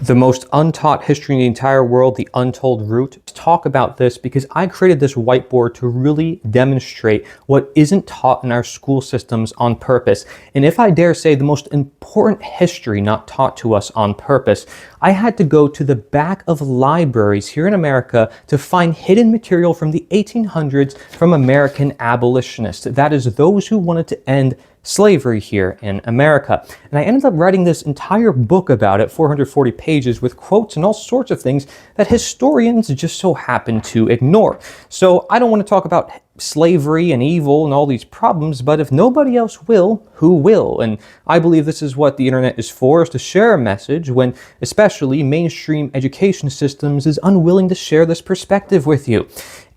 The most untaught history in the entire world, the untold root. Talk about this because I created this whiteboard to really demonstrate what isn't taught in our school systems on purpose. And if I dare say, the most important history not taught to us on purpose. I had to go to the back of libraries here in America to find hidden material from the 1800s from American abolitionists. That is, those who wanted to end slavery here in America. And I ended up writing this entire book about it, 440 pages, with quotes and all sorts of things that historians just so happen to ignore. So I don't want to talk about slavery and evil and all these problems, but if nobody else will, who will? And I believe this is what the internet is for, is to share a message when especially mainstream education systems is unwilling to share this perspective with you.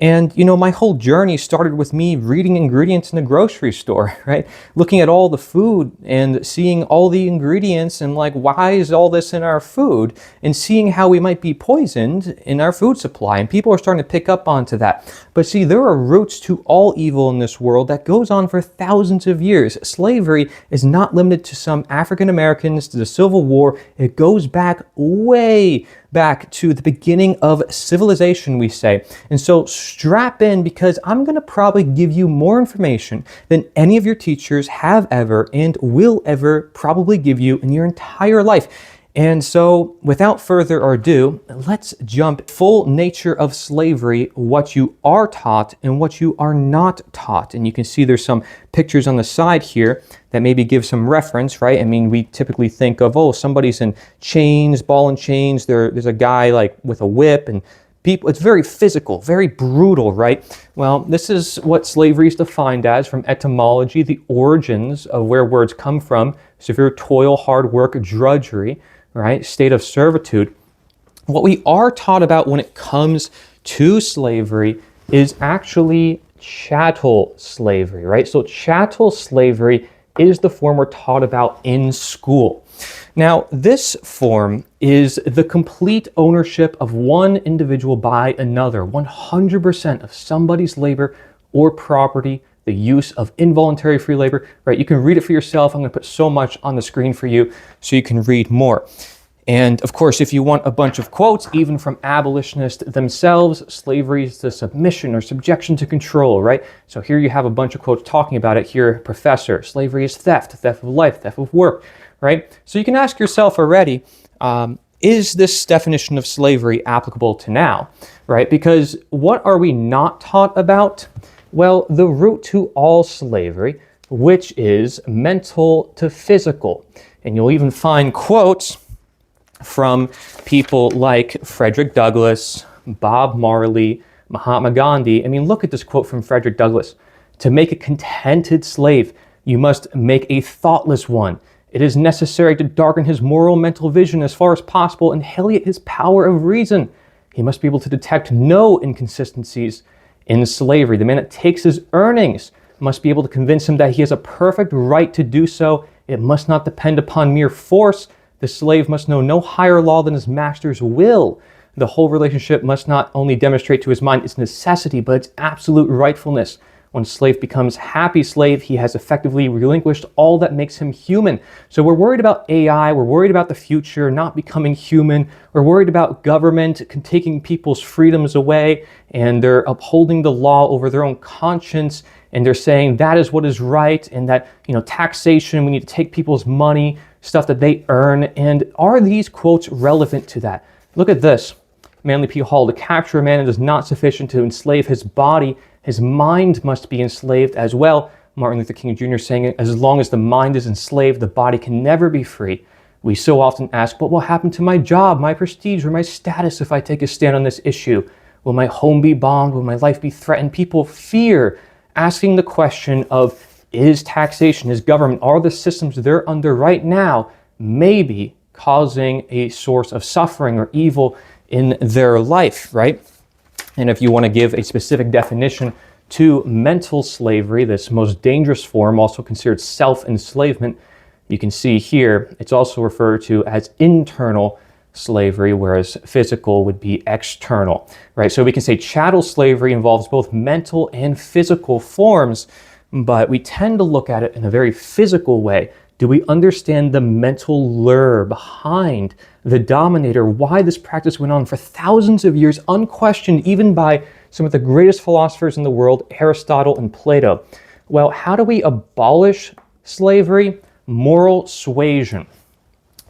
And you know, my whole journey started with me reading ingredients in the grocery store, right? Looking at all the food and seeing all the ingredients and like, why is all this in our food? And seeing how we might be poisoned in our food supply. And people are starting to pick up onto that. But see, there are roots to all evil in this world that goes on for thousands of years. Slavery is not limited to some African Americans, to the Civil War. It goes back way back to the beginning of civilization, we say. And so strap in, because I'm going to probably give you more information than any of your teachers have ever and will ever probably give you in your entire life. And so without further ado, let's jump full nature of slavery, what you are taught and what you are not taught. And you can see there's some pictures on the side here that maybe give some reference, right? I mean, we typically think of, oh, somebody's in chains, ball and chains. There's a guy like with a whip, and people, it's very physical, very brutal, right? Well, this is what slavery is defined as from etymology, the origins of where words come from: severe toil, hard work, drudgery, right? State of servitude. What we are taught about when it comes to slavery is actually chattel slavery, right? So chattel slavery is the form we're taught about in school. Now, this form is the complete ownership of one individual by another, 100% of somebody's labor or property, the use of involuntary free labor, right? You can read it for yourself. I'm going to put so much on the screen for you so you can read more. And of course, if you want a bunch of quotes, even from abolitionists themselves, slavery is the submission or subjection to control, right? So here you have a bunch of quotes talking about it here. Professor, slavery is theft, theft of life, theft of work, right? So you can ask yourself already, is this definition of slavery applicable to now, right? Because what are we not taught about? Well, the root to all slavery, which is mental to physical. And you'll even find quotes from people like Frederick Douglass, Bob Marley, Mahatma Gandhi. I mean, look at this quote from Frederick Douglass. "To make a contented slave, you must make a thoughtless one. It is necessary to darken his moral mental vision as far as possible and alienate his power of reason. He must be able to detect no inconsistencies in slavery. The man that takes his earnings must be able to convince him that he has a perfect right to do so. It must not depend upon mere force. The slave must know no higher law than his master's will. The whole relationship must not only demonstrate to his mind its necessity, but its absolute rightfulness. When a slave becomes happy slave, he has effectively relinquished all that makes him human." So we're worried about AI, we're worried about the future not becoming human, we're worried about government taking people's freedoms away, and they're upholding the law over their own conscience, and they're saying that is what is right, and that, you know, taxation, we need to take people's money, stuff that they earn. And are these quotes relevant to that? Look at this. Manly P. Hall, "To capture a man, it is not sufficient to enslave his body. His mind must be enslaved as well." Martin Luther King Jr. saying, "As long as the mind is enslaved, the body can never be free." We so often ask, what will happen to my job, my prestige, or my status if I take a stand on this issue? Will my home be bombed? Will my life be threatened? People fear asking the question of, is taxation, is government, are the systems they're under right now maybe causing a source of suffering or evil in their life, right? And if you want to give a specific definition to mental slavery, this most dangerous form, also considered self-enslavement, you can see here, it's also referred to as internal slavery, whereas physical would be external, right? So we can say chattel slavery involves both mental and physical forms, but we tend to look at it in a very physical way Do we understand the mental lure behind the dominator, why this practice went on for thousands of years, unquestioned even by some of the greatest philosophers in the world, Aristotle and Plato? Well, how do we abolish slavery? Moral suasion.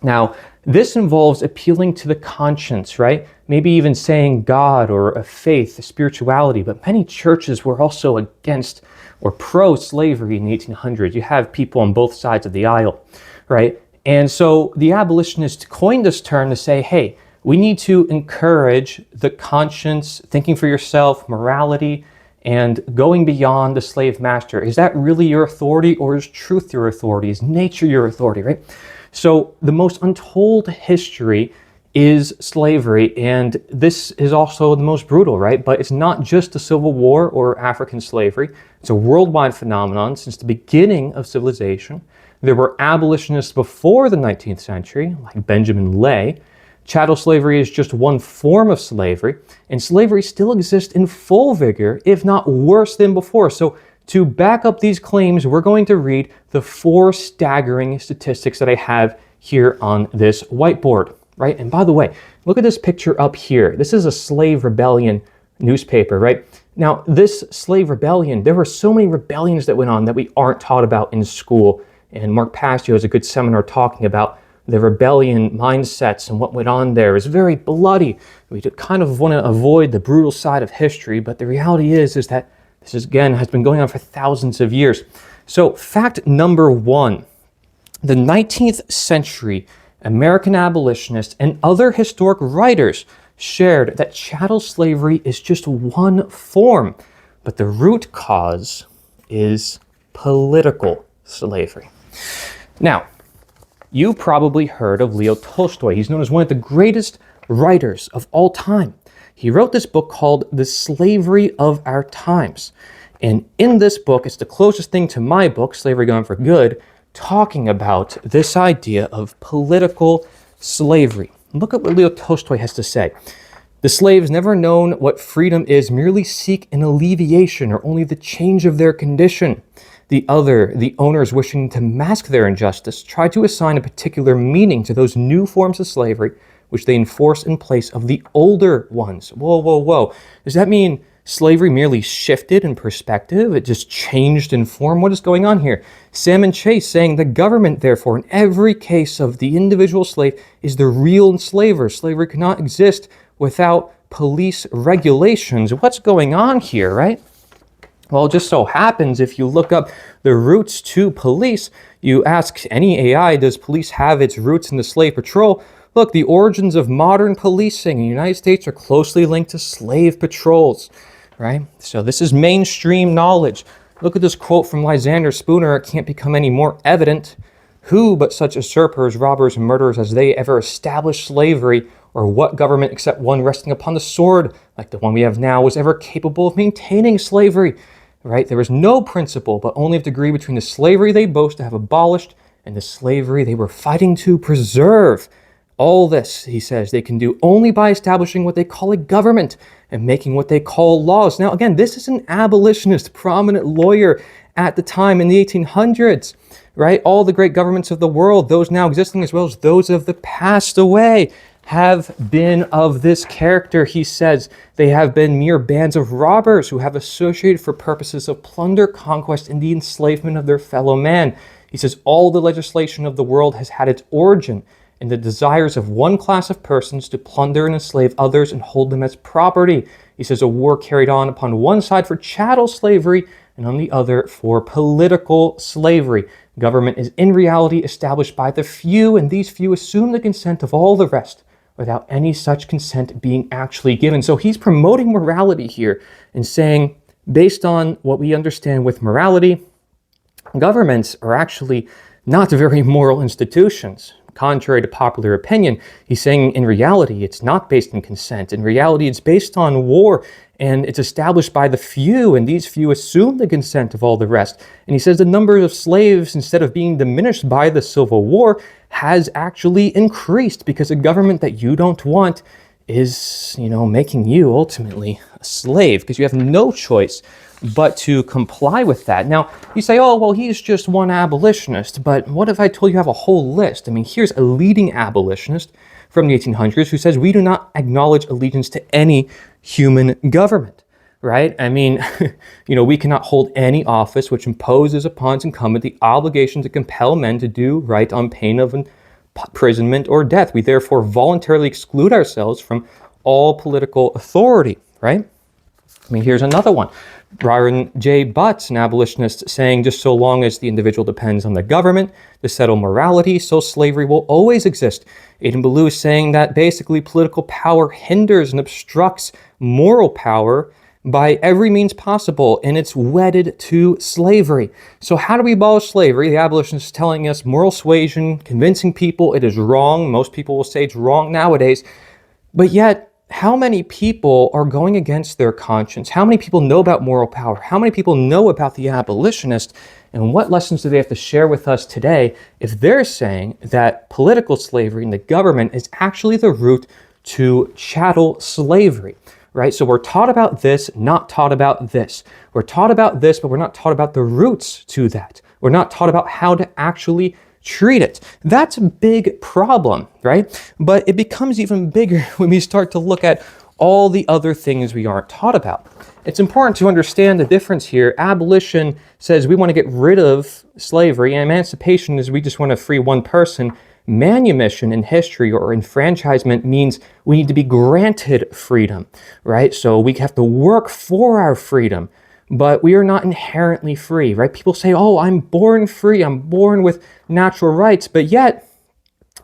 Now, this involves appealing to the conscience, right? Maybe even saying God or a faith, a spirituality, but many churches were also against or pro-slavery in the 1800s. You have people on both sides of the aisle, right? And so the abolitionists coined this term to say, hey, we need to encourage the conscience, thinking for yourself, morality, and going beyond the slave master. Is that really your authority, or is truth your authority? Is nature your authority, right? So the most untold history is slavery, and this is also the most brutal, right? But it's not just the Civil War or African slavery. It's a worldwide phenomenon since the beginning of civilization. There were abolitionists before the 19th century, like Benjamin Lay. Chattel slavery is just one form of slavery, and slavery still exists in full vigor, if not worse than before. So to back up these claims, we're going to read the 4 staggering statistics that I have here on this whiteboard, right? And by the way, look at this picture up here. This is a slave rebellion newspaper, right? Now, this slave rebellion, there were so many rebellions that went on that we aren't taught about in school. And Mark Pastio has a good seminar talking about the rebellion mindsets and what went on there. It was very bloody. We kind of want to avoid the brutal side of history, but the reality is that this is, again, has been going on for thousands of years. So fact number 1, the 19th century American abolitionists and other historic writers shared that chattel slavery is just one form, but the root cause is political slavery. Now, you probably heard of Leo Tolstoy. He's known as one of the greatest writers of all time. He wrote this book called The Slavery of Our Times. And in this book, it's the closest thing to my book, Slavery Gone for Good, talking about this idea of political slavery. Look at what Leo Tolstoy has to say. The slaves, never known what freedom is, merely seek an alleviation or only the change of their condition. The owners wishing to mask their injustice, try to assign a particular meaning to those new forms of slavery which they enforce in place of the older ones. Whoa, whoa, whoa. Does that mean slavery merely shifted in perspective? It just changed in form? What is going on here? Salmon Chase saying the government, therefore, in every case of the individual slave is the real enslaver. Slavery cannot exist without police regulations. What's going on here, right? Well, it just so happens if you look up the roots to police, you ask any AI, does police have its roots in the slave patrol? Look, the origins of modern policing in the United States are closely linked to slave patrols, right? So this is mainstream knowledge. Look at this quote from Lysander Spooner. It can't become any more evident. Who but such usurpers, robbers, and murderers as they ever established slavery, or what government except one resting upon the sword, like the one we have now, was ever capable of maintaining slavery? Right? There was no principle, but only of degree between the slavery they boast to have abolished and the slavery they were fighting to preserve. All this, he says, they can do only by establishing what they call a government and making what they call laws. Now, again, this is an abolitionist, prominent lawyer at the time in the 1800s, right? All the great governments of the world, those now existing as well as those of the past away, have been of this character. He says they have been mere bands of robbers who have associated for purposes of plunder, conquest, and the enslavement of their fellow man. He says all the legislation of the world has had its origin in the desires of one class of persons to plunder and enslave others and hold them as property. He says a war carried on upon one side for chattel slavery and on the other for political slavery. Government is in reality established by the few, and these few assume the consent of all the rest without any such consent being actually given. So he's promoting morality here and saying, based on what we understand with morality, governments are actually not very moral institutions. Contrary to popular opinion, he's saying in reality, it's not based on consent. In reality, it's based on war, and it's established by the few, and these few assume the consent of all the rest. And he says the number of slaves, instead of being diminished by the Civil War, has actually increased because a government that you don't want is, making you ultimately a slave, because you have no choice but to comply with that. Now, you say, oh, well, he's just one abolitionist, but what if I told you have a whole list? I mean, here's a leading abolitionist from the 1800s who says we do not acknowledge allegiance to any human government, right? I mean, we cannot hold any office which imposes upon its incumbent the obligation to compel men to do right on pain of imprisonment or death. We therefore voluntarily exclude ourselves from all political authority, right? I mean, here's another one. Byron J. Butts, an abolitionist, saying just so long as the individual depends on the government to settle morality, so slavery will always exist. Aidan Ballou is saying that basically political power hinders and obstructs moral power by every means possible, and it's wedded to slavery. So how do we abolish slavery? The abolitionist is telling us moral suasion, convincing people it is wrong. Most people will say it's wrong nowadays, but yet, how many people are going against their conscience? How many people know about moral power? How many people know about the abolitionist? And what lessons do they have to share with us today if they're saying that political slavery in the government is actually the route to chattel slavery, right? So we're taught about this, not taught about this. We're taught about this, but we're not taught about the roots to that. We're not taught about how to actually treat it. That's a big problem, right? But it becomes even bigger when we start to look at all the other things we aren't taught about. It's important to understand the difference here. Abolition says we want to get rid of slavery, and emancipation is we just want to free one person. Manumission in history or enfranchisement means we need to be granted freedom, right? So we have to work for our freedom. But we are not inherently free, right? People say, oh, I'm born free, I'm born with natural rights, but yet,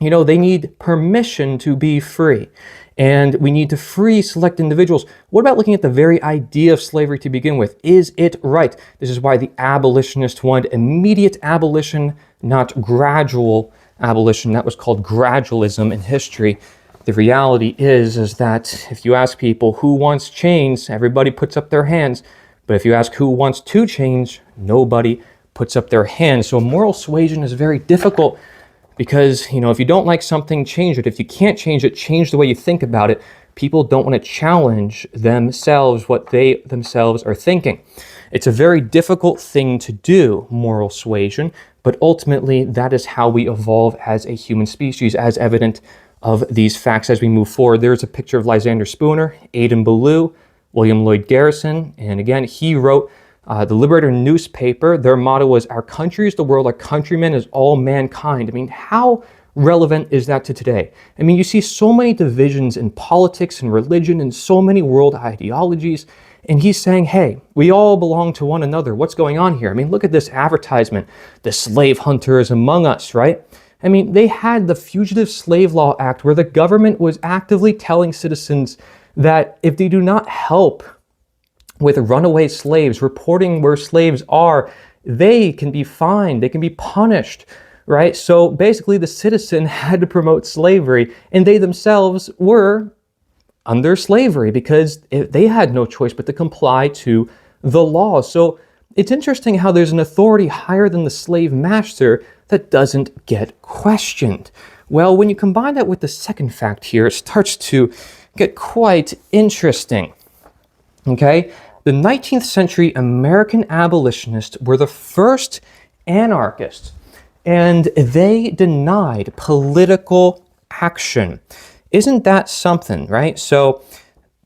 they need permission to be free. And we need to free select individuals. What about looking at the very idea of slavery to begin with? Is it right? This is why the abolitionists wanted immediate abolition, not gradual abolition. That was called gradualism in history. The reality is that if you ask people who wants change, everybody puts up their hands. But if you ask who wants to change, nobody puts up their hands. So moral suasion is very difficult because, if you don't like something, change it. If you can't change it, change the way you think about it. People don't want to challenge themselves, what they themselves are thinking. It's a very difficult thing to do, moral suasion, but ultimately that is how we evolve as a human species, as evident of these facts as we move forward. There's a picture of Lysander Spooner, Aidan Ballou, William Lloyd Garrison, and again, he wrote the Liberator newspaper. Their motto was, our country is the world, our countrymen is all mankind. I mean, how relevant is that to today? I mean, you see so many divisions in politics and religion and so many world ideologies, and he's saying, hey, we all belong to one another. What's going on here? I mean, look at this advertisement, the slave hunter is among us, right? I mean, they had the Fugitive Slave Law Act where the government was actively telling citizens that if they do not help with runaway slaves, reporting where slaves are, they can be fined, they can be punished, right? So basically the citizen had to promote slavery, and they themselves were under slavery because they had no choice but to comply to the law. So it's interesting how there's an authority higher than the slave master that doesn't get questioned. Well, when you combine that with the second fact here, it starts to get quite interesting, okay? The 19th century American abolitionists were the first anarchists, and they denied political action. Isn't that something, right? So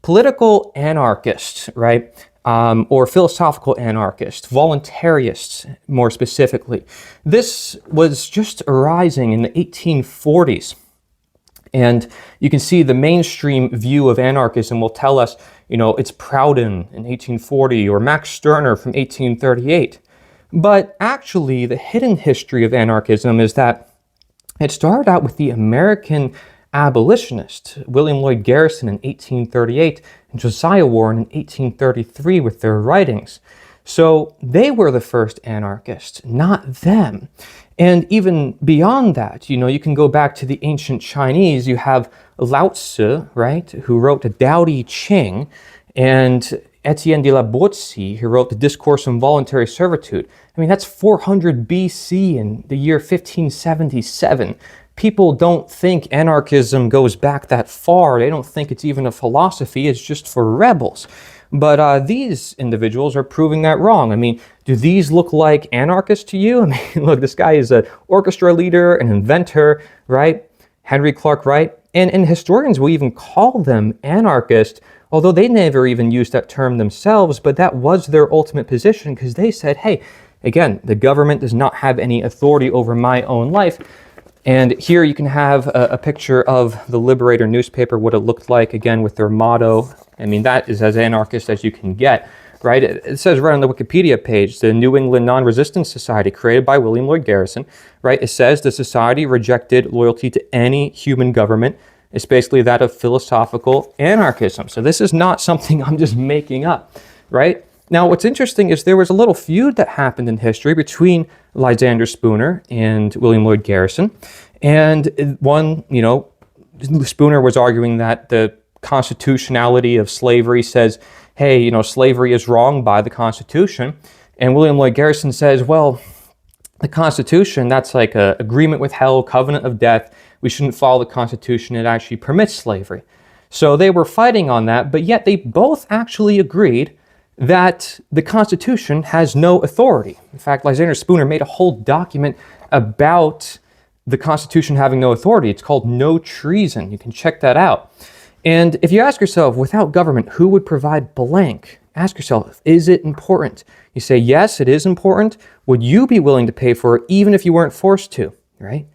political anarchists, right, or philosophical anarchists, voluntarists more specifically, this was just arising in the 1840s. And you can see the mainstream view of anarchism will tell us, it's Proudhon in 1840 or Max Stirner from 1838. But actually, the hidden history of anarchism is that it started out with the American abolitionists, William Lloyd Garrison in 1838 and Josiah Warren in 1833 with their writings. So they were the first anarchists, not them. And even beyond that, you can go back to the ancient Chinese. You have Lao Tzu, right, who wrote the Tao Te Ching, and Etienne de la Boétie, who wrote the Discourse on Voluntary Servitude. I mean, that's 400 BC in the year 1577. people don't think anarchism goes back that far. They don't think it's even a philosophy. It's just for rebels. But these individuals are proving that wrong. I mean, do these look like anarchists to you? I mean, look, this guy is an orchestra leader, an inventor, right? Henry Clark Wright. And historians will even call them anarchist, although they never even used that term themselves, but that was their ultimate position, because they said, hey, again, the government does not have any authority over my own life. And here you can have a picture of the Liberator newspaper, what it looked like, again, with their motto. I mean, that is as anarchist as you can get, right? It says right on the Wikipedia page, the New England Non-Resistance Society, created by William Lloyd Garrison, right? It says the society rejected loyalty to any human government. It's basically that of philosophical anarchism. So this is not something I'm just making up, right? Now, what's interesting is there was a little feud that happened in history between Lysander Spooner and William Lloyd Garrison. And one, Spooner was arguing that the constitutionality of slavery says, hey, slavery is wrong by the Constitution. And William Lloyd Garrison says, well, the Constitution, that's like an agreement with hell, covenant of death. We shouldn't follow the Constitution. It actually permits slavery. So they were fighting on that, but yet they both actually agreed that the Constitution has no authority. In fact, Lysander Spooner made a whole document about the Constitution having no authority. It's called No Treason. You can check that out. And if you ask yourself, without government, who would provide blank? Ask yourself, is it important? You say, yes, it is important. Would you be willing to pay for it even if you weren't forced to, right?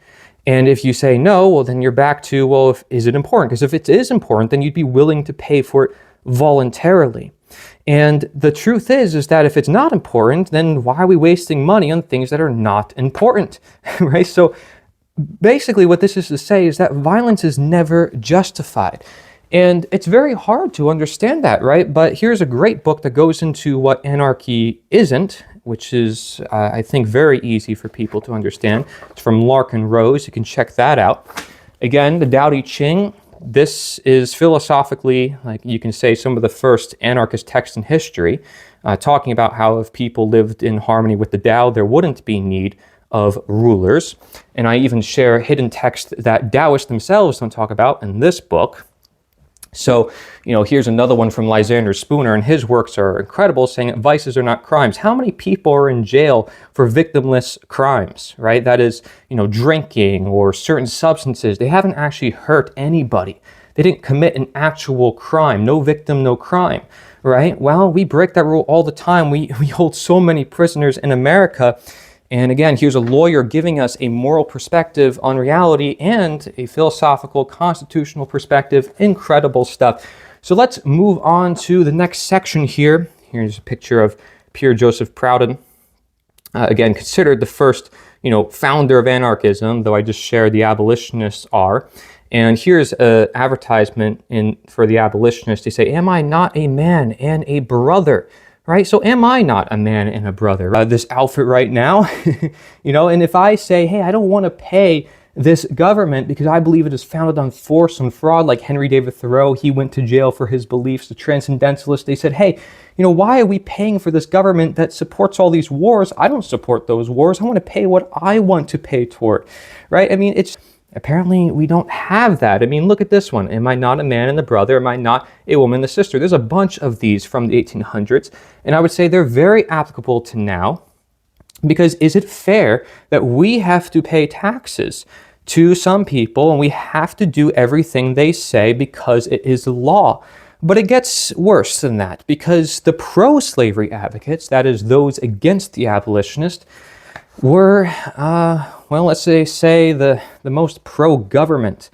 And if you say no, well, then you're back to, well, is it important? Because if it is important, then you'd be willing to pay for it voluntarily. And the truth is that if it's not important, then why are we wasting money on things that are not important, right? So basically what this is to say is that violence is never justified. And it's very hard to understand that, right? But here's a great book that goes into what anarchy isn't, which is, I think, very easy for people to understand. It's from Larkin Rose. You can check that out. Again, the Tao Te Ching. This is philosophically, like you can say, some of the first anarchist texts in history, talking about how if people lived in harmony with the Tao, there wouldn't be need of rulers. And I even share hidden text that Taoists themselves don't talk about in this book. So, here's another one from Lysander Spooner, and his works are incredible, saying that vices are not crimes. How many people are in jail for victimless crimes, right? That is, drinking or certain substances. They haven't actually hurt anybody. They didn't commit an actual crime. No victim, no crime, right? Well, we break that rule all the time. We hold so many prisoners in America. And again, here's a lawyer giving us a moral perspective on reality and a philosophical, constitutional perspective. Incredible stuff. So let's move on to the next section here. Here's a picture of Pierre Joseph Proudhon. Again, considered the first, founder of anarchism, though I just shared the abolitionists are. And here's an advertisement for the abolitionists. They say, am I not a man and a brother? Right? So am I not a man and a brother? This outfit right now, and if I say, hey, I don't want to pay this government because I believe it is founded on force and fraud, like Henry David Thoreau, he went to jail for his beliefs. The transcendentalists, they said, hey, why are we paying for this government that supports all these wars? I don't support those wars. I want to pay what I want to pay toward, right? I mean, apparently we don't have that. I mean, look at this one. Am I not a man and a brother? Am I not a woman and a sister? There's a bunch of these from the 1800s. And I would say they're very applicable to now, because is it fair that we have to pay taxes to some people and we have to do everything they say because it is law? But it gets worse than that, because the pro-slavery advocates, that is those against the abolitionists, were, let's say the most pro-government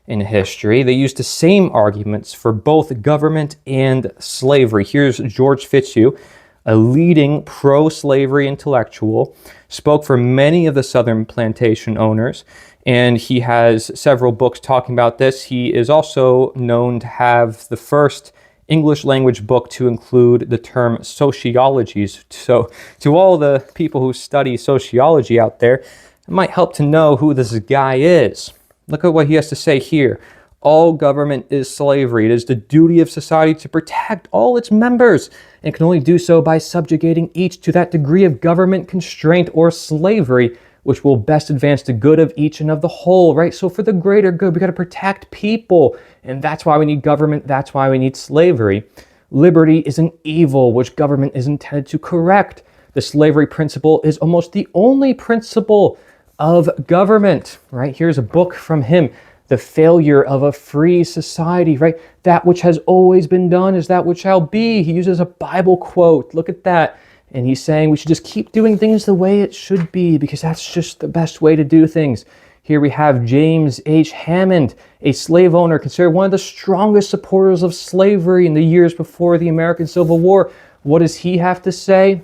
in history. They used the same arguments for both government and slavery. Here's George Fitzhugh, a leading pro-slavery intellectual, spoke for many of the Southern plantation owners, and he has several books talking about this. He is also known to have the first English language book to include the term sociologies. So to all the people who study sociology out there, it might help to know who this guy is. Look at what he has to say here. All government is slavery. It is the duty of society to protect all its members, and can only do so by subjugating each to that degree of government constraint or slavery which will best advance the good of each and of the whole, right? So for the greater good, we got to protect people. And that's why we need government. That's why we need slavery. Liberty is an evil which government is intended to correct. The slavery principle is almost the only principle of government, right? Here's a book from him, The Failure of a Free Society, right? That which has always been done is that which shall be. He uses a Bible quote. Look at that. And he's saying we should just keep doing things the way it should be because that's just the best way to do things. Here we have James H. Hammond, a slave owner, considered one of the strongest supporters of slavery in the years before the American Civil War. What does he have to say?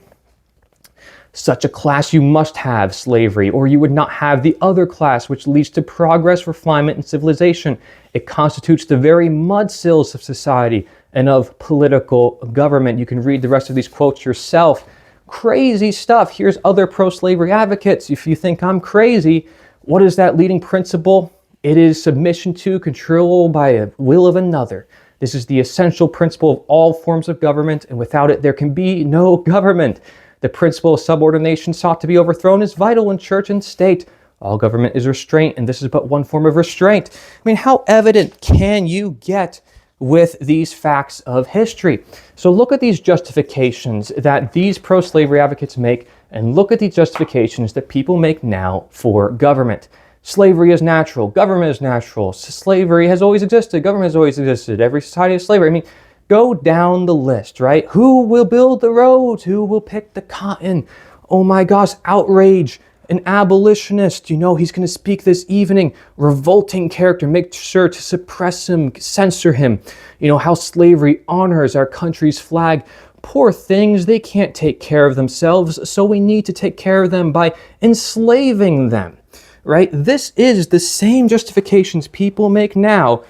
Such a class you must have, slavery, or you would not have the other class which leads to progress, refinement, and civilization. It constitutes the very mudsills of society and of political government. You can read the rest of these quotes yourself. Crazy stuff. Here's other pro-slavery advocates. If you think I'm crazy, what is that leading principle? It is submission to, control by a will of another. This is the essential principle of all forms of government, and without it there can be no government. The principle of subordination sought to be overthrown is vital in church and state. All government is restraint, and this is but one form of restraint. I mean, how evident can you get with these facts of history? So look at these justifications that these pro-slavery advocates make, and look at the justifications that people make now for government. Slavery is natural. Government is natural. Slavery has always existed. Government has always existed. Every society has slavery. I mean, go down the list, right? Who will build the roads? Who will pick the cotton? Oh my gosh, outrage. An abolitionist, he's going to speak this evening. Revolting character. Make sure to suppress him, censor him. How slavery honors our country's flag. Poor things, they can't take care of themselves, so we need to take care of them by enslaving them, right? This is the same justifications people make now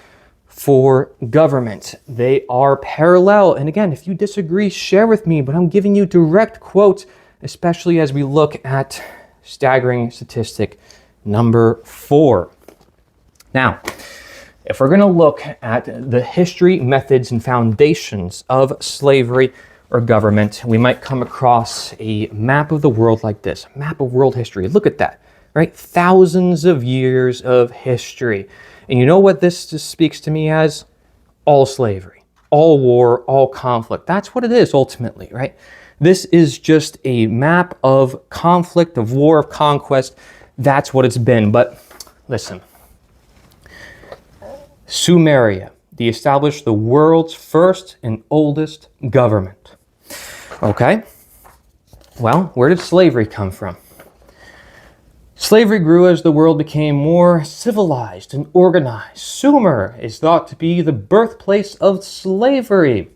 for government. They are parallel. And again, if you disagree, share with me, but I'm giving you direct quotes, especially as we look at staggering statistic number 4. Now, if we're going to look at the history, methods, and foundations of slavery or government, we might come across a map of the world like this, a map of world history. Look at that, right? Thousands of years of history. And you know what this just speaks to me as? All slavery, all war, all conflict. That's what it is ultimately, right? This is just a map of conflict, of war, of conquest. That's what it's been. But listen, Samaria, they established the world's first and oldest government. Okay? Well, where did slavery come from? Slavery grew as the world became more civilized and organized. Sumer is thought to be the birthplace of slavery.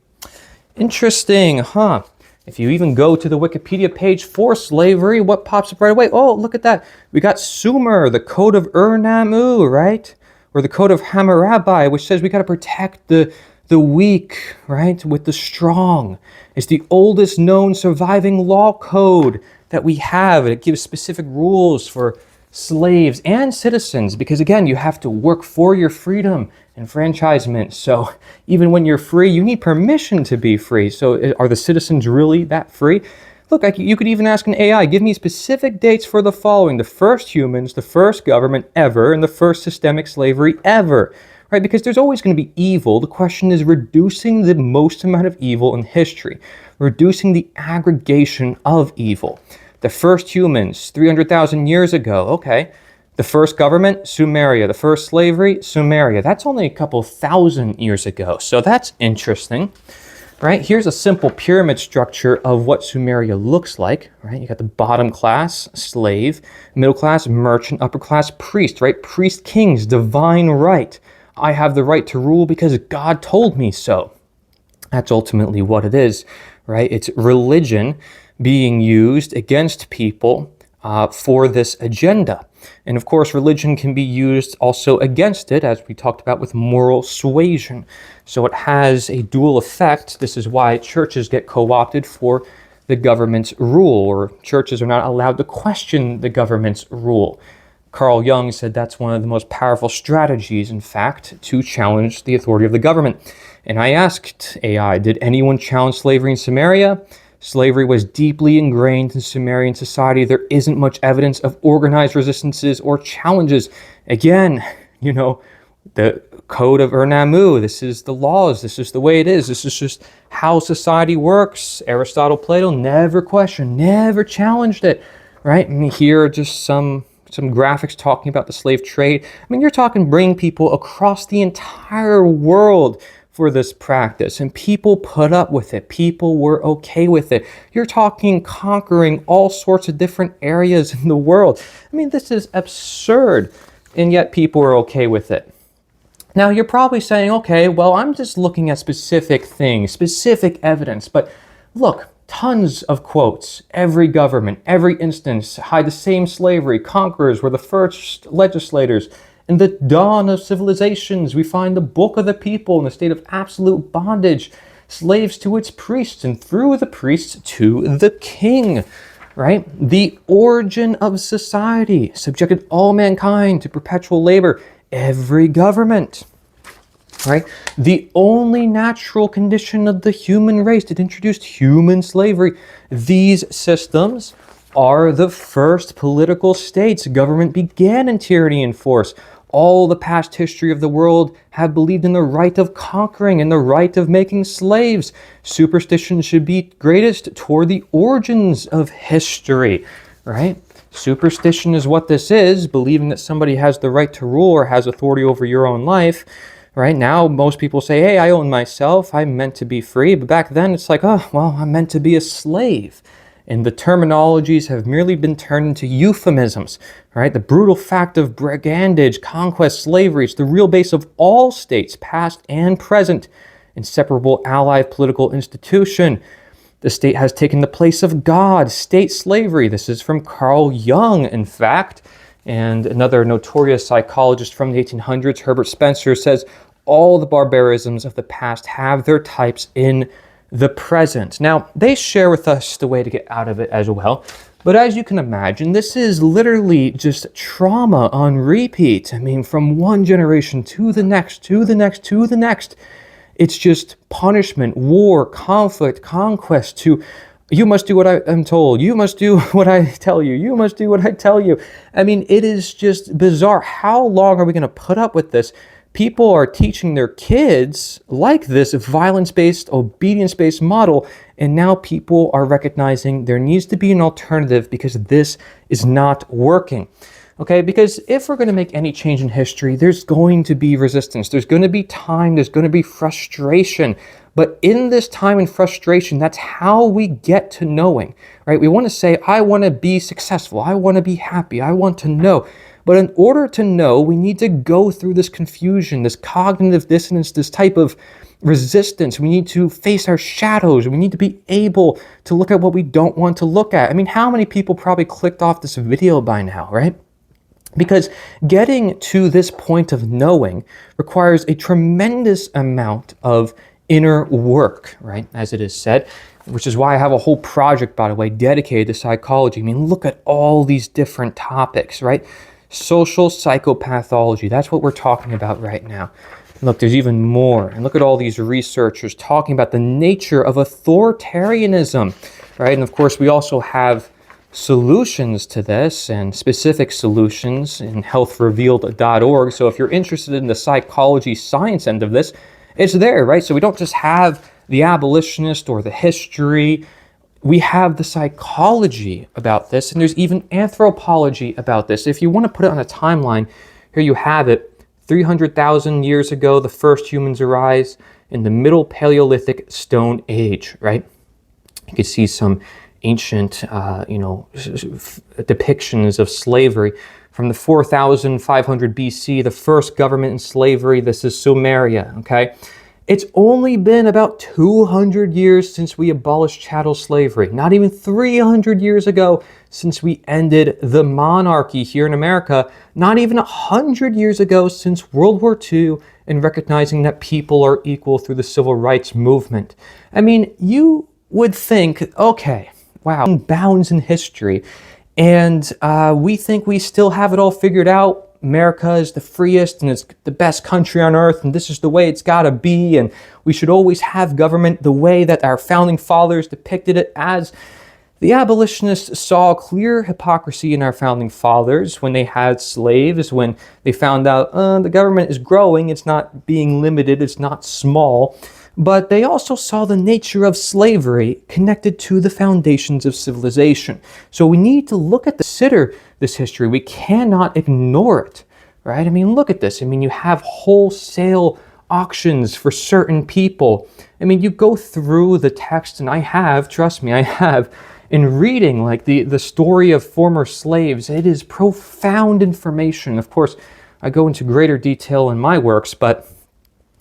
Interesting, huh? If you even go to the Wikipedia page for slavery, what pops up right away? Oh, look at that. We got Sumer, the Code of Ur-Nammu, right? Or the Code of Hammurabi, which says we got to protect the weak, right, with the strong. It's the oldest known surviving law code that we have. It gives specific rules for slaves and citizens because, again, you have to work for your freedom and enfranchisement. So even when you're free, you need permission to be free. So are the citizens really that free? Look, you could even ask an AI, give me specific dates for the following: the first humans, the first government ever, and the first systemic slavery ever. Right? Because there's always going to be evil. The question is reducing the most amount of evil in history, reducing the aggregation of evil. The first humans, 300,000 years ago, okay. The first government, Samaria. The first slavery, Samaria. That's only a couple thousand years ago. So that's interesting, right? Here's a simple pyramid structure of what Samaria looks like, right? You got the bottom class, slave, middle class, merchant, upper class, priest, right? Priest, kings, divine right. I have the right to rule because God told me so. That's ultimately what it is, right? It's religion being used against people for this agenda. And of course, religion can be used also against it, as we talked about with moral suasion. So it has a dual effect. This is why churches get co-opted for the government's rule, or churches are not allowed to question the government's rule. Carl Jung said that's one of the most powerful strategies, in fact, to challenge the authority of the government. And I asked AI, did anyone challenge slavery in Samaria? Slavery was deeply ingrained in Sumerian society. There isn't much evidence of organized resistances or challenges. Again, you know, the Code of Ur-Nammu, this is the laws, this is the way it is, this is just how society works. Aristotle, Plato never questioned, never challenged it, right? I mean, here are just some graphics talking about the slave trade. I mean, you're talking bringing people across the entire world for this practice, and people put up with it. People were okay with it. You're talking conquering all sorts of different areas in the world. I mean, this is absurd, and yet people are okay with it. Now, you're probably saying, okay, well, I'm just looking at specific things, specific evidence, but look, tons of quotes. Every government, every instance had the same slavery. Conquerors were the first legislators. In the dawn of civilizations, we find the book of the people in a state of absolute bondage, slaves to its priests, and through the priests to the king, right? The origin of society subjected all mankind to perpetual labor. Every government, right? The only natural condition of the human race that introduced human slavery. These systems are the first political states. Government began in tyranny and force. All the past history of the world have believed in the right of conquering and the right of making slaves. Superstition should be greatest toward the origins of history, right? Superstition is what this is, believing that somebody has the right to rule or has authority over your own life. Right now, most people say, hey, I own myself, I'm meant to be free. But back then, it's like, oh, well, I'm meant to be a slave. And the terminologies have merely been turned into euphemisms, right? The brutal fact of brigandage, conquest, slavery, it's the real base of all states, past and present. Inseparable allied political institution. The state has taken the place of God. State slavery. This is from Carl Jung, in fact. And another notorious psychologist from the 1800s, Herbert Spencer, says all the barbarisms of the past have their types in the present. Now, they share with us the way to get out of it as well. But as you can imagine, this is literally just trauma on repeat. I mean, from one generation to the next, to the next, to the next. It's just punishment, war, conflict, conquest to, you must do what I am told, you must do what I tell you, you must do what I tell you. I mean, it is just bizarre. How long are we going to put up with this? People are teaching their kids like this violence-based, obedience-based model, and now people are recognizing there needs to be an alternative because this is not working. Okay, because if we're going to make any change in history, there's going to be resistance. There's going to be time. There's going to be frustration. But in this time and frustration, that's how we get to knowing, right? We want to say, I want to be successful. I want to be happy. I want to know. But in order to know, we need to go through this confusion, this cognitive dissonance, this type of resistance. We need to face our shadows. We need to be able to look at what we don't want to look at. I mean, how many people probably clicked off this video by now, right? Because getting to this point of knowing requires a tremendous amount of inner work, right? As it is said, which is why I have a whole project, by the way, dedicated to psychology. I mean, look at all these different topics, right? Social psychopathology, that's what we're talking about right now. And look, there's even more. And look at all these researchers talking about the nature of authoritarianism, right? And of course, we also have solutions to this and specific solutions in healthrevealed.org. So if you're interested in the psychology science end of this, it's there, right? So we don't just have the abolitionist or the history. We have the psychology about this, and there's even anthropology about this. If you want to put it on a timeline, here you have it. 300,000 years ago, the first humans arise in the Middle Paleolithic Stone Age, right? You can see some ancient, depictions of slavery. From the 4,500 BC, the first government in slavery, this is Samaria, okay? It's only been about 200 years since we abolished chattel slavery. Not even 300 years ago since we ended the monarchy here in America. Not even 100 years ago since World War II and recognizing that people are equal through the civil rights movement. I mean, you would think, okay, wow, bounds in history. And we think we still have it all figured out. America is the freest and it's the best country on earth, and this is the way it's got to be, and we should always have government the way that our founding fathers depicted it as. The abolitionists saw clear hypocrisy in our founding fathers when they had slaves, when they found out the government is growing, it's not being limited, it's not small. But they also saw the nature of slavery connected to the foundations of civilization. So we need to consider this history. We cannot ignore it, right? I mean, look at this. I mean, you have wholesale auctions for certain people. I mean, you go through the text, and I have, trust me, I have, in reading like the story of former slaves. It is profound information. Of course, I go into greater detail in my works, but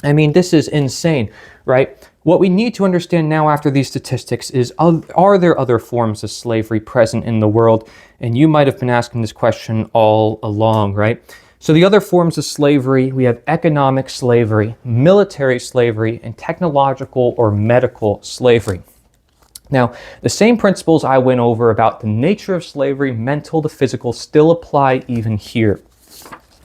I mean, this is insane, right? What we need to understand now after these statistics is, are there other forms of slavery present in the world? And you might have been asking this question all along, right? So the other forms of slavery, we have economic slavery, military slavery, and technological or medical slavery. Now, the same principles I went over about the nature of slavery, mental to physical, still apply even here,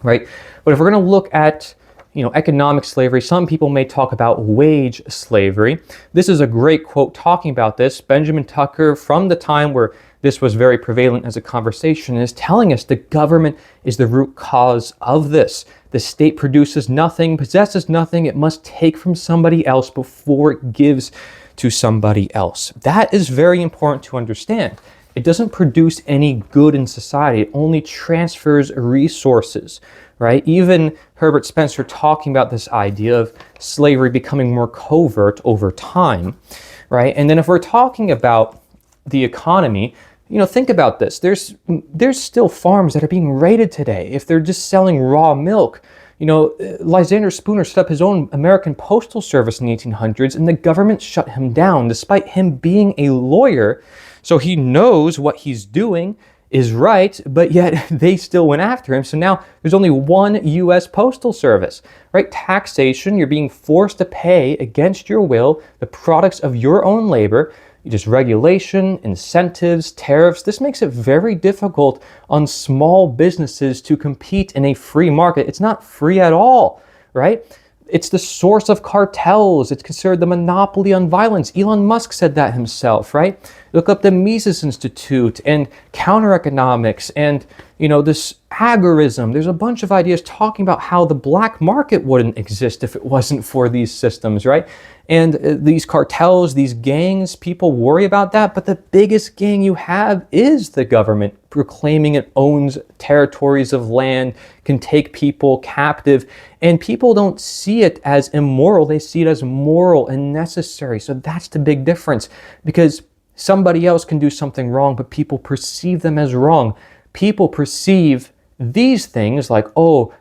right? But if we're going to look at economic slavery, some people may talk about wage slavery. This is a great quote talking about this. Benjamin Tucker, from the time where this was very prevalent as a conversation, is telling us the government is the root cause of this. The state produces nothing, possesses nothing. It must take from somebody else before it gives to somebody else. That is very important to understand. It doesn't produce any good in society. It only transfers resources, right? Even Herbert Spencer talking about this idea of slavery becoming more covert over time, right? And then if we're talking about the economy, think about this. There's still farms that are being raided today. If they're just selling raw milk, Lysander Spooner set up his own American Postal Service in the 1800s, and the government shut him down despite him being a lawyer. So he knows what he's doing is right, but yet they still went after him. So now there's only one U.S. Postal Service, right? Taxation, you're being forced to pay against your will the products of your own labor. Just regulation, incentives, tariffs. This makes it very difficult on small businesses to compete in a free market. It's not free at all, right? It's the source of cartels. It's considered the monopoly on violence. Elon Musk said that himself, right? Look up the Mises Institute and counter economics and, this agorism. There's a bunch of ideas talking about how the black market wouldn't exist if it wasn't for these systems, right? And these cartels, these gangs, people worry about that. But the biggest gang you have is the government proclaiming it owns territories of land, can take people captive. And people don't see it as immoral. They see it as moral and necessary. So that's the big difference, because somebody else can do something wrong, but people perceive them as wrong. People perceive these things like,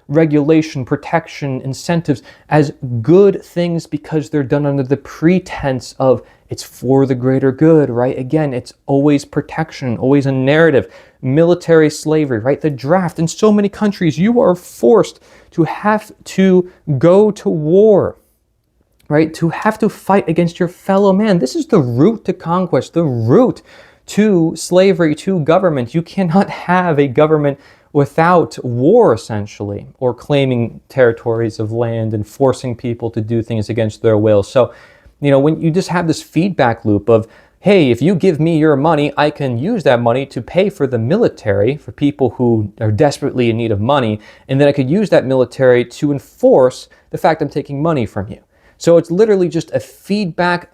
regulation, protection, incentives as good things because they're done under the pretense of it's for the greater good, right? Again, it's always protection, always a narrative. Military slavery, right? The draft. In so many countries, you are forced to have to go to war, right? To have to fight against your fellow man. This is the route to conquest, the route to slavery, to government. You cannot have a government without war, essentially, or claiming territories of land and forcing people to do things against their will. So, when you just have this feedback loop of, hey, if you give me your money, I can use that money to pay for the military, for people who are desperately in need of money, and then I could use that military to enforce the fact I'm taking money from you. So it's literally just a feedback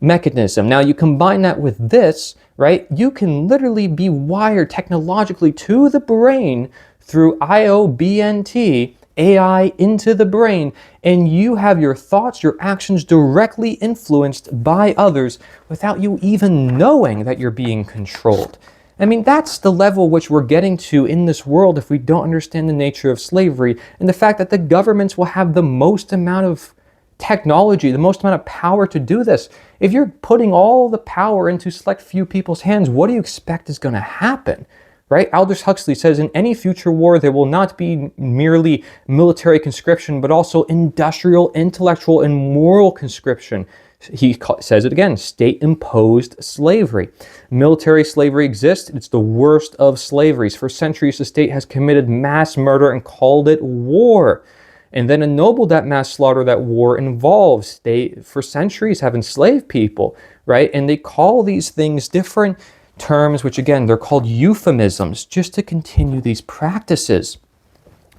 mechanism. Now you combine that with this, right? You can literally be wired technologically to the brain through IOBNT, AI into the brain, and you have your thoughts, your actions directly influenced by others without you even knowing that you're being controlled. I mean, that's the level which we're getting to in this world if we don't understand the nature of slavery and the fact that the governments will have the most amount of technology, the most amount of power to do this. If you're putting all the power into select few people's hands, what do you expect is going to happen? Right? Aldous Huxley says, in any future war, there will not be merely military conscription, but also industrial, intellectual, and moral conscription. He says it again, state-imposed slavery. Military slavery exists. It's the worst of slaveries. For centuries, the state has committed mass murder and called it war. and then ennobled that mass slaughter that war involves. They, for centuries, have enslaved people, right? And they call these things different terms, which again, they're called euphemisms, just to continue these practices,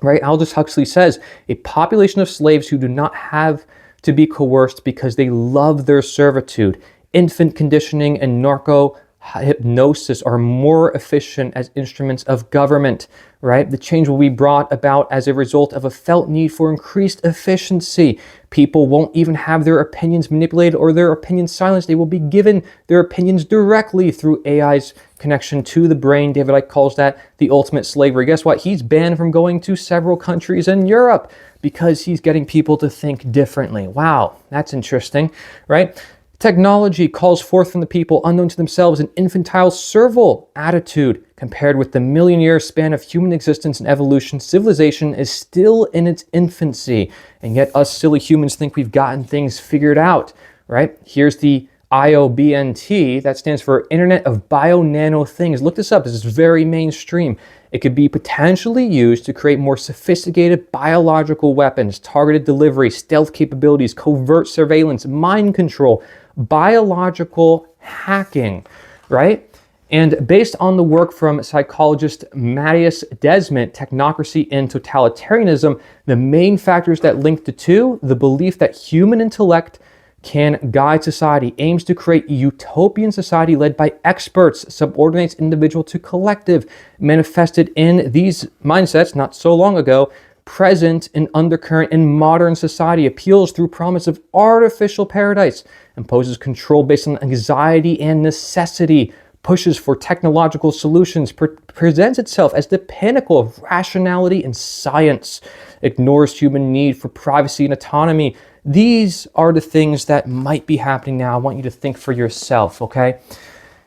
right? Aldous Huxley says, a population of slaves who do not have to be coerced because they love their servitude. Infant conditioning and narco hypnosis are more efficient as instruments of government, right? The change will be brought about as a result of a felt need for increased efficiency. People won't even have their opinions manipulated or their opinions silenced. They will be given their opinions directly through AI's connection to the brain. David Icke calls that the ultimate slavery. Guess what? He's banned from going to several countries in Europe because he's getting people to think differently. Wow, that's interesting, right? Technology calls forth from the people, unknown to themselves, an infantile, servile attitude. Compared with the million-year span of human existence and evolution, civilization is still in its infancy. And yet us silly humans think we've gotten things figured out, right? Here's the IOBNT, that stands for Internet of Bio-Nano Things. Look this up, this is very mainstream. It could be potentially used to create more sophisticated biological weapons, targeted delivery, stealth capabilities, covert surveillance, mind control, biological hacking, right? And based on the work from psychologist Matthias Desmet, Technocracy and Totalitarianism, the main factors that link the two, the belief that human intellect can guide society, aims to create a utopian society led by experts, subordinates individual to collective, manifested in these mindsets not so long ago, present and undercurrent in modern society, appeals through promise of artificial paradise, imposes control based on anxiety and necessity, pushes for technological solutions, presents itself as the pinnacle of rationality and science, ignores human need for privacy and autonomy. These are the things that might be happening now. I want you to think for yourself, okay?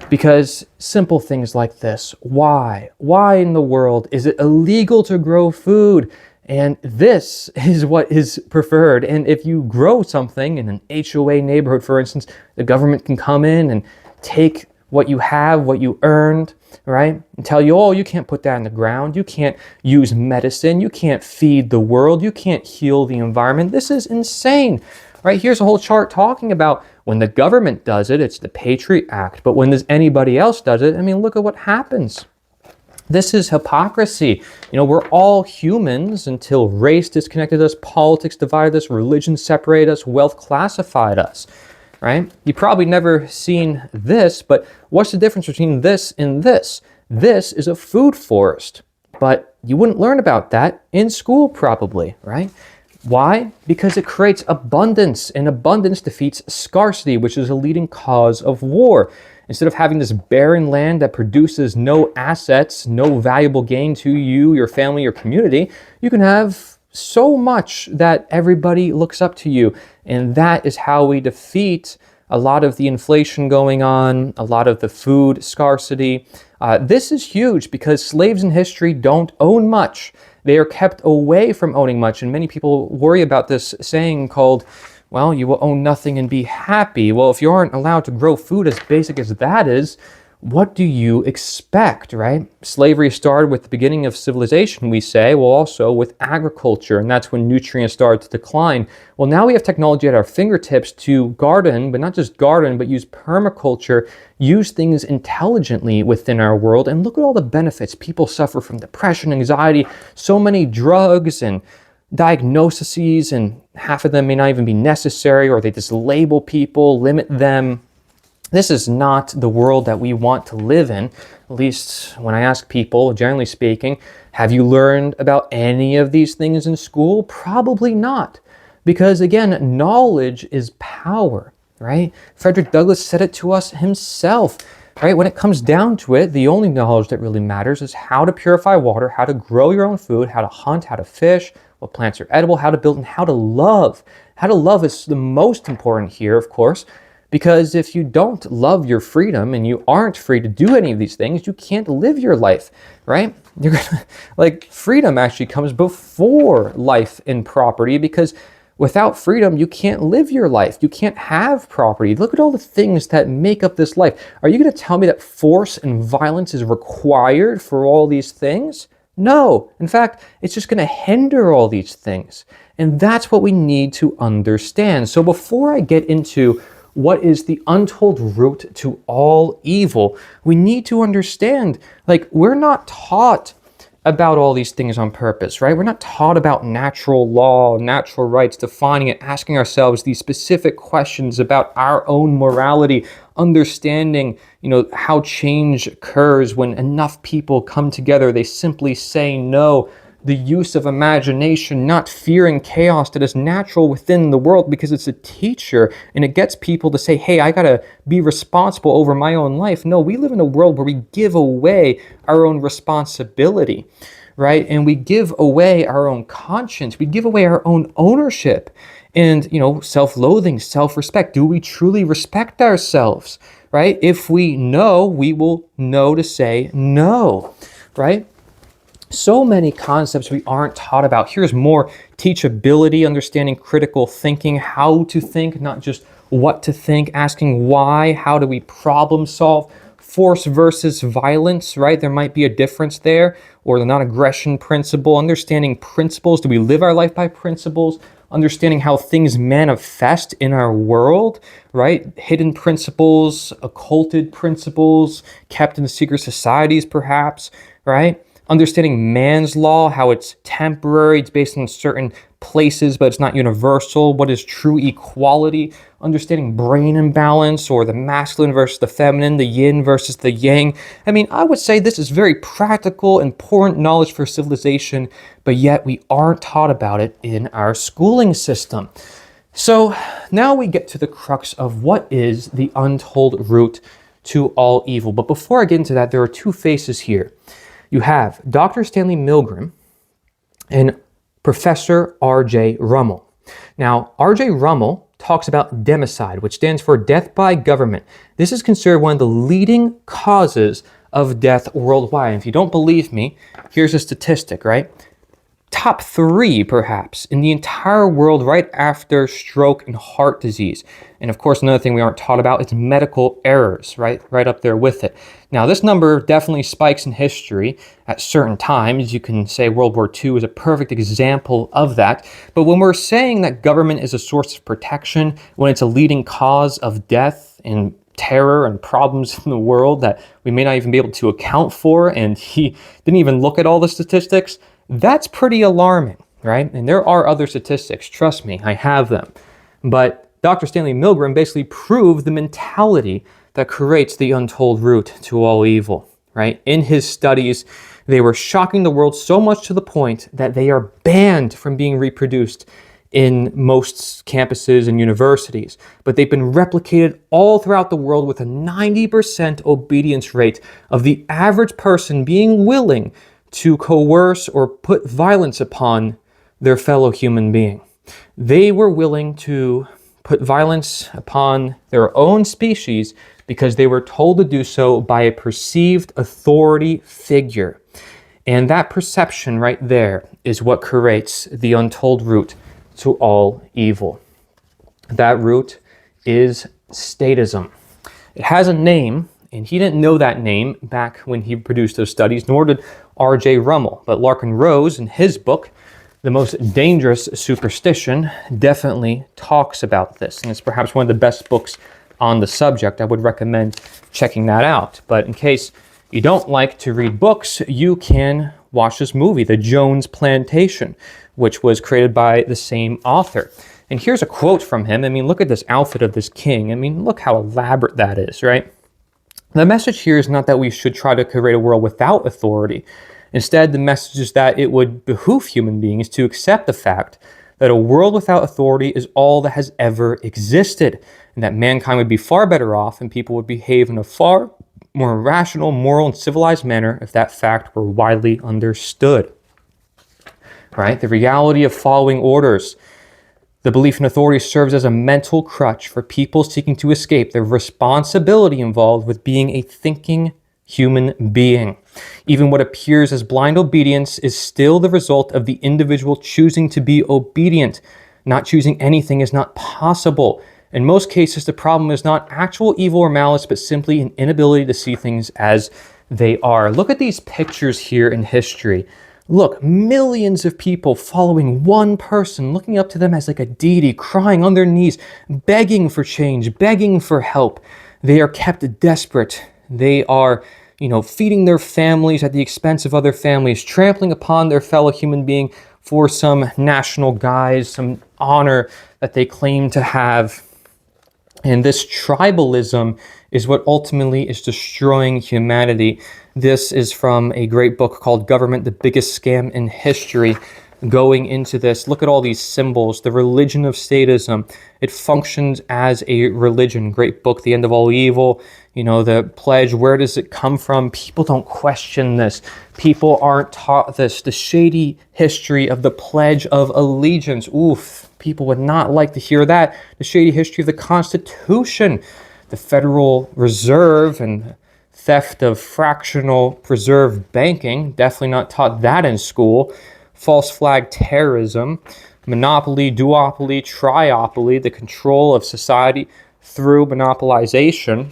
Because simple things like this, why? Why in the world is it illegal to grow food? And this is what is preferred. And if you grow something in an HOA neighborhood, for instance, the government can come in and take what you have, what you earned, right? And tell you, oh, you can't put that in the ground. You can't use medicine. You can't feed the world. You can't heal the environment. This is insane, right? Here's a whole chart talking about when the government does it, it's the Patriot Act. But when anybody else does it, I mean, look at what happens. This is hypocrisy. You know, we're all humans until race disconnected us, politics divided us, religion separated us, wealth classified us, right? You've probably never seen this, but what's the difference between this and this? This is a food forest, but you wouldn't learn about that in school probably, right? Why? Because it creates abundance, and abundance defeats scarcity, which is a leading cause of war. Instead of having this barren land that produces no assets, no valuable gain to you, your family, your community, you can have so much that everybody looks up to you. And that is how we defeat a lot of the inflation going on, a lot of the food scarcity. This is huge because slaves in history don't own much. They are kept away from owning much. And many people worry about this saying called, well, you will own nothing and be happy. Well, if you aren't allowed to grow food as basic as that is, what do you expect, right? Slavery started with the beginning of civilization, we say, well, also with agriculture, and that's when nutrients started to decline. Well, now we have technology at our fingertips to garden, but not just garden, but use permaculture, use things intelligently within our world, and look at all the benefits. People suffer from depression, anxiety, so many drugs and diagnoses, and half of them may not even be necessary, or they just label people, limit them. This is not the world that we want to live in. At least when I ask people, generally speaking, have you learned about any of these things in school? Probably not. Because again, knowledge is power, right? Frederick Douglass said it to us himself, right? When it comes down to it, the only knowledge that really matters is how to purify water, how to grow your own food, how to hunt, how to fish, what plants are edible, how to build, and how to love. How to love is the most important here, of course, because if you don't love your freedom and you aren't free to do any of these things, you can't live your life, right? You're gonna, like, freedom actually comes before life and property, because without freedom, you can't live your life. You can't have property. Look at all the things that make up this life. Are you going to tell me that force and violence is required for all these things? No. In fact, it's just going to hinder all these things. And that's what we need to understand. So before I get into what is the untold root to all evil, we need to understand, like, we're not taught about all these things on purpose, right? We're not taught about natural law, natural rights, defining it, asking ourselves these specific questions about our own morality, understanding, how change occurs when enough people come together. They simply say no. The use of imagination, not fearing chaos that is natural within the world because it's a teacher and it gets people to say, hey, I gotta be responsible over my own life. No, we live in a world where we give away our own responsibility, right? And we give away our own conscience. We give away our own ownership and, self-loathing, self-respect. Do we truly respect ourselves, right? If we know, we will know to say no, right? So many concepts we aren't taught about. Here's more teachability, understanding critical thinking, how to think, not just what to think, asking why, how do we problem solve, force versus violence, right? There might be a difference there, or the non-aggression principle, understanding principles. Do we live our life by principles? Understanding how things manifest in our world, right? Hidden principles, occulted principles, kept in secret societies perhaps, right? Understanding man's law, how it's temporary, it's based on certain places, but it's not universal. What is true equality? Understanding brain imbalance, or the masculine versus the feminine, the yin versus the yang. I would say this is very practical, important knowledge for civilization, but yet we aren't taught about it in our schooling system. So now we get to the crux of what is the untold root to all evil. But before I get into that, there are two faces here. You have Dr. Stanley Milgram and Professor R.J. Rummel. Now, R.J. Rummel talks about democide, which stands for death by government. This is considered one of the leading causes of death worldwide. And if you don't believe me, here's a statistic, right? Top 3, perhaps, in the entire world right after stroke and heart disease. And of course, another thing we aren't taught about is medical errors, right up there with it. Now, this number definitely spikes in history at certain times. You can say World War II is a perfect example of that. But when we're saying that government is a source of protection, when it's a leading cause of death and terror and problems in the world that we may not even be able to account for, and he didn't even look at all the statistics, that's pretty alarming, right? And there are other statistics, trust me, I have them. But Dr. Stanley Milgram basically proved the mentality that creates the untold root to all evil, right? In his studies, they were shocking the world so much to the point that they are banned from being reproduced in most campuses and universities. But they've been replicated all throughout the world with a 90% obedience rate of the average person being willing to coerce or put violence upon their fellow human being. They were willing to put violence upon their own species because they were told to do so by a perceived authority figure. And that perception right there is what creates the untold root to all evil. That root is statism. It has a name, and he didn't know that name back when he produced those studies, nor did R.J. Rummel. But Larkin Rose, in his book, The Most Dangerous Superstition, definitely talks about this. And it's perhaps one of the best books on the subject. I would recommend checking that out. But in case you don't like to read books, you can watch this movie, The Jones Plantation, which was created by the same author. And here's a quote from him. Look at this outfit of this king. Look how elaborate that is, right? The message here is not that we should try to create a world without authority. Instead, the message is that it would behoove human beings to accept the fact that a world without authority is all that has ever existed, and that mankind would be far better off and people would behave in a far more rational, moral, and civilized manner if that fact were widely understood. Right? The reality of following orders. The belief in authority serves as a mental crutch for people seeking to escape the responsibility involved with being a thinking human being. Even what appears as blind obedience is still the result of the individual choosing to be obedient. Not choosing anything is not possible. In most cases, the problem is not actual evil or malice, but simply an inability to see things as they are. Look at these pictures here in history Look, millions of people following one person, looking up to them as like a deity, crying on their knees, begging for change, begging for help. They are kept desperate. They are, feeding their families at the expense of other families, trampling upon their fellow human being for some national guise, some honor that they claim to have. And this tribalism is what ultimately is destroying humanity. This is from a great book called Government, the Biggest Scam in History. Going into this, look at all these symbols, the religion of statism. It functions as a religion. Great book, The End of All Evil. The pledge, where does it come from? People don't question this. People aren't taught this. The shady history of the Pledge of Allegiance. Oof, people would not like to hear that. The shady history of the Constitution, the Federal Reserve, and theft of fractional preserved banking. Definitely not taught that in school. False flag terrorism, monopoly, duopoly, triopoly, the control of society through monopolization.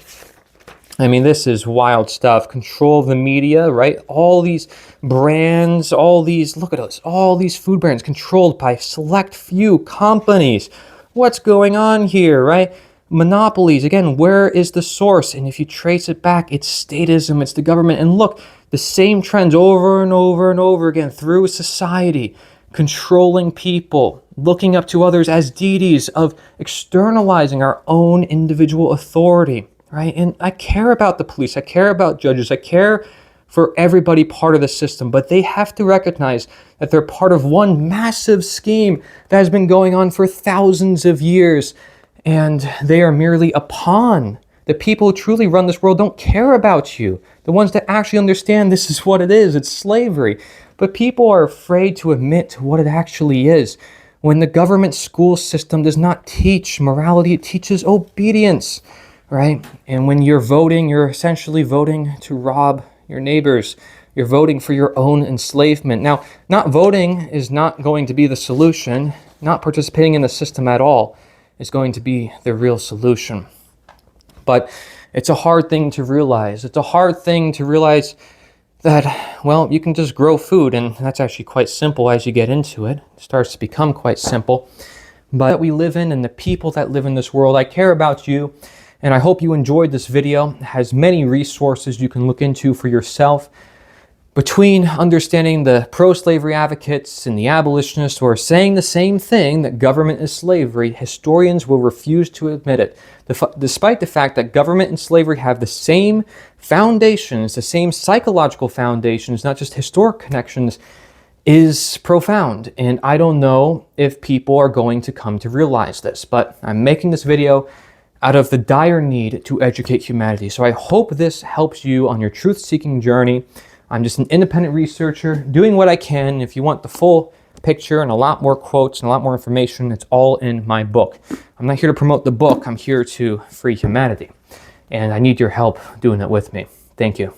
I mean, this is wild stuff. Control of the media, right? All these brands, look at us, all these food brands controlled by select few companies. What's going on here, right? Monopolies, again, where is the source? And if you trace it back, it's statism, it's the government. And look, the same trends over and over and over again through society, controlling people, looking up to others as deities, of externalizing our own individual authority, right? And I care about the police, I care about judges, I care for everybody part of the system, but they have to recognize that they're part of one massive scheme that has been going on for thousands of years, and they are merely a pawn. The people who truly run this world don't care about you. The ones that actually understand this is what it is, it's slavery. But people are afraid to admit what it actually is. When the government school system does not teach morality, it teaches obedience, right? And when you're voting, you're essentially voting to rob your neighbors. You're voting for your own enslavement. Now, not voting is not going to be the solution. Not participating in the system at all is going to be the real solution. But it's a hard thing to realize. It's a hard thing to realize that, well, you can just grow food, and that's actually quite simple as you get into it. It starts to become quite simple. But that we live in and the people that live in this world, I care about you, and I hope you enjoyed this video. It has many resources you can look into for yourself. Between understanding the pro-slavery advocates and the abolitionists who are saying the same thing, that government is slavery, historians will refuse to admit it. Despite the fact that government and slavery have the same foundations, the same psychological foundations, not just historic connections, is profound. And I don't know if people are going to come to realize this, but I'm making this video out of the dire need to educate humanity. So I hope this helps you on your truth-seeking journey. I'm just an independent researcher doing what I can. If you want the full picture and a lot more quotes and a lot more information, it's all in my book. I'm not here to promote the book. I'm here to free humanity. And I need your help doing it with me. Thank you.